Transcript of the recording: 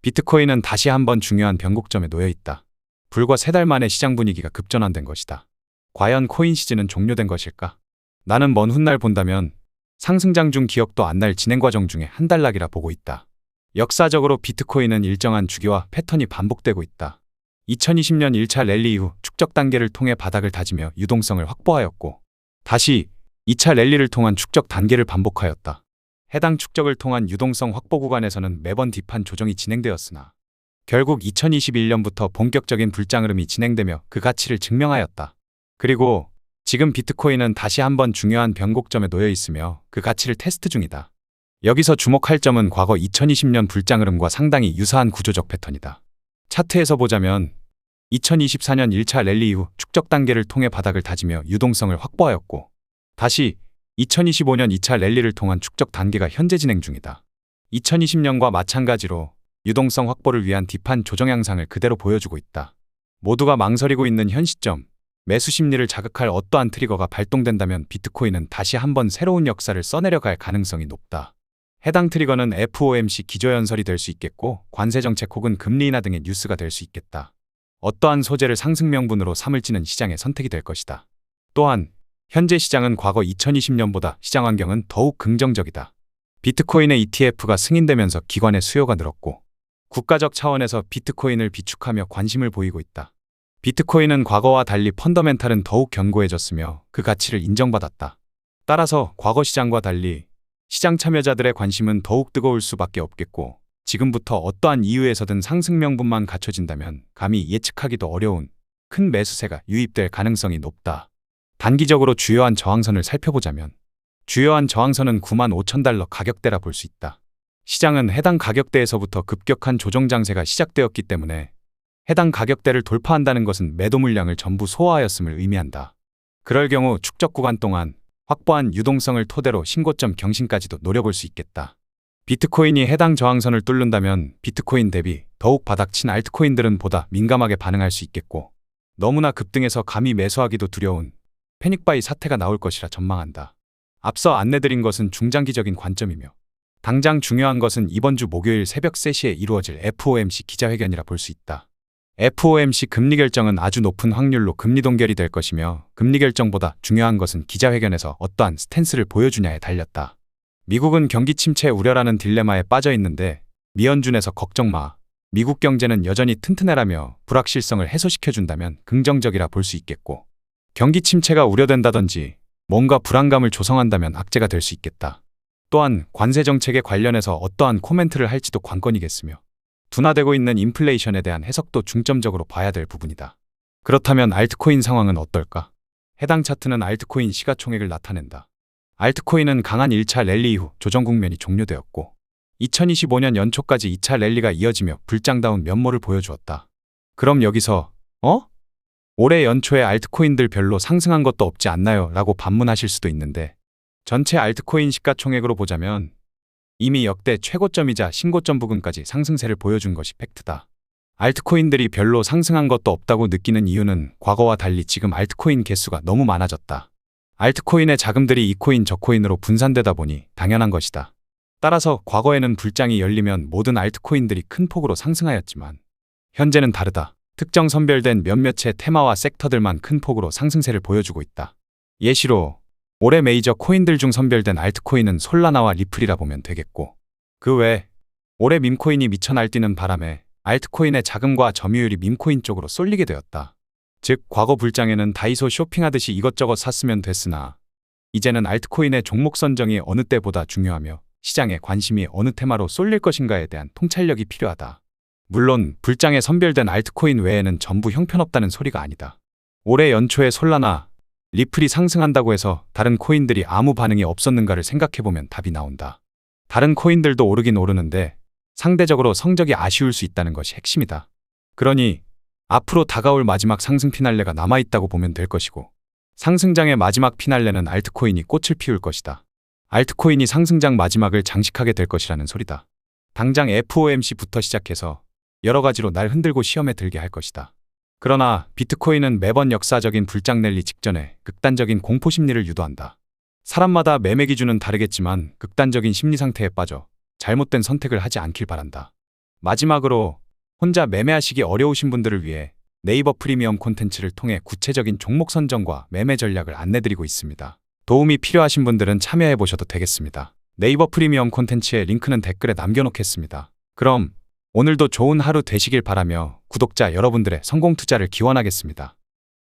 비트코인은 다시 한번 중요한 변곡점에 놓여 있다. 불과 3달 만에 시장 분위기가 급전환된 것이다. 과연 코인 시즌은 종료된 것일까? 나는 먼 훗날 본다면 상승장 중 기억도 안 날 진행 과정 중에 한 단락이라 보고 있다. 역사적으로 비트코인은 일정한 주기와 패턴이 반복되고 있다. 2020년 1차 랠리 이후 축적 단계를 통해 바닥을 다지며 유동성을 확보하였고, 다시 2차 랠리를 통한 축적 단계를 반복하였다. 해당 축적을 통한 유동성 확보 구간에서는 매번 딥한 조정이 진행되었으나 결국 2021년부터 본격적인 불장 흐름이 진행되며 그 가치를 증명하였다. 그리고 지금 비트코인은 다시 한번 중요한 변곡점에 놓여 있으며 그 가치를 테스트 중이다. 여기서 주목할 점은 과거 2020년 불장 흐름과 상당히 유사한 구조적 패턴이다. 차트에서 보자면 2024년 1차 랠리 이후 축적 단계를 통해 바닥을 다지며 유동성을 확보하였고, 다시 2025년 2차 랠리를 통한 축적 단계가 현재 진행 중이다. 2020년과 마찬가지로 유동성 확보를 위한 딥한 조정 양상을 그대로 보여주고 있다. 모두가 망설이고 있는 현 시점, 매수 심리를 자극할 어떠한 트리거가 발동된다면 비트코인은 다시 한번 새로운 역사를 써내려갈 가능성이 높다. 해당 트리거는 FOMC 기조연설이 될 수 있겠고, 관세정책 혹은 금리 인하 등의 뉴스가 될 수 있겠다. 어떠한 소재를 상승 명분으로 삼을지는 시장의 선택이 될 것이다. 또한 현재 시장은 과거 2020년보다 시장 환경은 더욱 긍정적이다. 비트코인의 ETF가 승인되면서 기관의 수요가 늘었고, 국가적 차원에서 비트코인을 비축하며 관심을 보이고 있다. 비트코인은 과거와 달리 펀더멘탈은 더욱 견고해졌으며 그 가치를 인정받았다. 따라서 과거 시장과 달리 시장 참여자들의 관심은 더욱 뜨거울 수밖에 없겠고, 지금부터 어떠한 이유에서든 상승 명분만 갖춰진다면 감히 예측하기도 어려운 큰 매수세가 유입될 가능성이 높다. 단기적으로 주요한 저항선을 살펴보자면 주요한 저항선은 95,000달러 가격대라 볼 수 있다. 시장은 해당 가격대에서부터 급격한 조정 장세가 시작되었기 때문에 해당 가격대를 돌파한다는 것은 매도 물량을 전부 소화하였음을 의미한다. 그럴 경우 축적 구간 동안 확보한 유동성을 토대로 신고점 경신까지도 노려볼 수 있겠다. 비트코인이 해당 저항선을 뚫는다면 비트코인 대비 더욱 바닥친 알트코인들은 보다 민감하게 반응할 수 있겠고, 너무나 급등해서 감히 매수하기도 두려운 패닉바이 사태가 나올 것이라 전망한다. 앞서 안내드린 것은 중장기적인 관점이며 당장 중요한 것은 이번 주 목요일 새벽 3시에 이루어질 FOMC 기자회견이라 볼 수 있다. FOMC 금리 결정은 아주 높은 확률로 금리 동결이 될 것이며, 금리 결정보다 중요한 것은 기자회견에서 어떠한 스탠스를 보여주냐에 달렸다. 미국은 경기 침체 우려라는 딜레마에 빠져 있는데 미연준에서 걱정 마, 미국 경제는 여전히 튼튼해라며 불확실성을 해소시켜준다면 긍정적이라 볼 수 있겠고, 경기 침체가 우려된다든지 뭔가 불안감을 조성한다면 악재가 될 수 있겠다. 또한 관세 정책에 관련해서 어떠한 코멘트를 할지도 관건이겠으며, 둔화되고 있는 인플레이션에 대한 해석도 중점적으로 봐야 될 부분이다. 그렇다면 알트코인 상황은 어떨까? 해당 차트는 알트코인 시가총액을 나타낸다. 알트코인은 강한 1차 랠리 이후 조정 국면이 종료되었고, 2025년 연초까지 2차 랠리가 이어지며 불장다운 면모를 보여주었다. 그럼 여기서 올해 연초에 알트코인들 별로 상승한 것도 없지 않나요? 라고 반문하실 수도 있는데, 전체 알트코인 시가총액으로 보자면 이미 역대 최고점이자 신고점 부근까지 상승세를 보여준 것이 팩트다. 알트코인들이 별로 상승한 것도 없다고 느끼는 이유는 과거와 달리 지금 알트코인 개수가 너무 많아졌다. 알트코인의 자금들이 이 코인 저 코인으로 분산되다 보니 당연한 것이다. 따라서 과거에는 불장이 열리면 모든 알트코인들이 큰 폭으로 상승하였지만 현재는 다르다. 특정 선별된 몇몇의 테마와 섹터들만 큰 폭으로 상승세를 보여주고 있다. 예시로 올해 메이저 코인들 중 선별된 알트코인은 솔라나와 리플이라 보면 되겠고, 그 외 올해 밈코인이 미쳐 날뛰는 바람에 알트코인의 자금과 점유율이 밈코인 쪽으로 쏠리게 되었다. 즉 과거 불장에는 다이소 쇼핑하듯이 이것저것 샀으면 됐으나 이제는 알트코인의 종목 선정이 어느 때보다 중요하며 시장의 관심이 어느 테마로 쏠릴 것인가에 대한 통찰력이 필요하다. 물론 불장에 선별된 알트코인 외에는 전부 형편없다는 소리가 아니다. 올해 연초에 솔라나, 리플이 상승한다고 해서 다른 코인들이 아무 반응이 없었는가를 생각해보면 답이 나온다. 다른 코인들도 오르긴 오르는데 상대적으로 성적이 아쉬울 수 있다는 것이 핵심이다. 그러니 앞으로 다가올 마지막 상승 피날레가 남아있다고 보면 될 것이고, 상승장의 마지막 피날레는 알트코인이 꽃을 피울 것이다. 알트코인이 상승장 마지막을 장식하게 될 것이라는 소리다. 당장 FOMC부터 시작해서 여러 가지로 날 흔들고 시험에 들게 할 것이다. 그러나 비트코인은 매번 역사적인 불장 랠리 직전에 극단적인 공포 심리를 유도한다. 사람마다 매매 기준은 다르겠지만 극단적인 심리 상태에 빠져 잘못된 선택을 하지 않길 바란다. 마지막으로 혼자 매매하시기 어려우신 분들을 위해 네이버 프리미엄 콘텐츠를 통해 구체적인 종목 선정과 매매 전략을 안내드리고 있습니다. 도움이 필요하신 분들은 참여해 보셔도 되겠습니다. 네이버 프리미엄 콘텐츠의 링크는 댓글에 남겨놓겠습니다. 그럼 오늘도 좋은 하루 되시길 바라며 구독자 여러분들의 성공 투자를 기원하겠습니다.